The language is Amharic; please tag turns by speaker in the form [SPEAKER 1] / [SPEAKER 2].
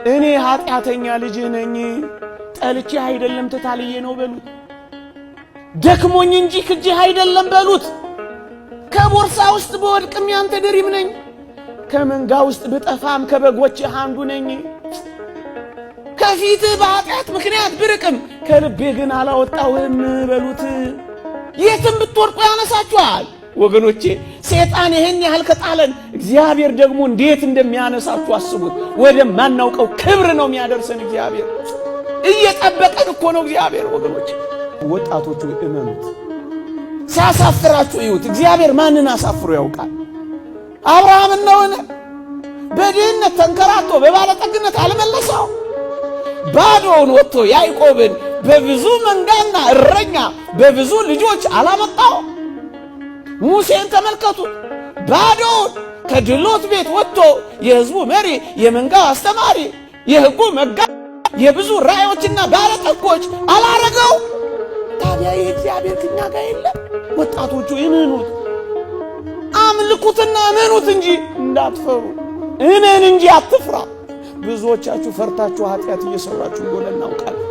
[SPEAKER 1] እኔ ኃጢአተኛ ልጅ ነኝ ጠልቼ አይደለም ተታልዬ ነው በሉት። ደክሞኝ እንጂ ክጄ አይደለም በሉት። ከቦርሳ ውስጥ በወድቅም ያንተ ድሪም ነኝ፣ ከመንጋ ውስጥ ብጠፋም ከበጎች አንዱ ነኝ። ከፊት በኃጢአት ምክንያት ብርቅም ከልቤ ግን አላወጣውም በሉት። የትም ብትወድቁ ያነሳችኋል። ወገኖቼ ሰይጣን ይሄን ያህል ከጣለን እግዚአብሔር ደግሞ እንዴት እንደሚያነሳችሁ አስቡት። ወደ ማናውቀው ክብር ነው የሚያደርሰን እግዚአብሔር። እየጠበቀን እኮ ነው እግዚአብሔር። ወገኖቼ ወጣቶቹ እመኑት። ሲያሳፍራችሁ እዩት። እግዚአብሔር ማንን አሳፍሮ ያውቃል? አብርሃምን ነውን? በድህነት ተንከራቶ በባለጠግነት አልመለሰው? ባዶውን ወጥቶ ያዕቆብን በብዙ መንጋና እረኛ በብዙ ልጆች አላመጣው? ሙሴን ተመልከቱት። ባዶውን ከድሎት ቤት ወጥቶ የሕዝቡ መሪ፣ የመንጋው አስተማሪ፣ የሕጉ መጋቢ፣ የብዙ ራእዮችና ባለጠጎች አላረገው? ታዲያ የእግዚአብሔር ከኛ ጋር የለም? ወጣቶቹ እመኑት፣ አምልኩትና እመኑት እንጂ እንዳትፈሩ። እመን እንጂ አትፍራ። ብዙዎቻችሁ ፈርታችሁ ኃጢአት እየሰራችሁ እንደሆነ እናውቃለን።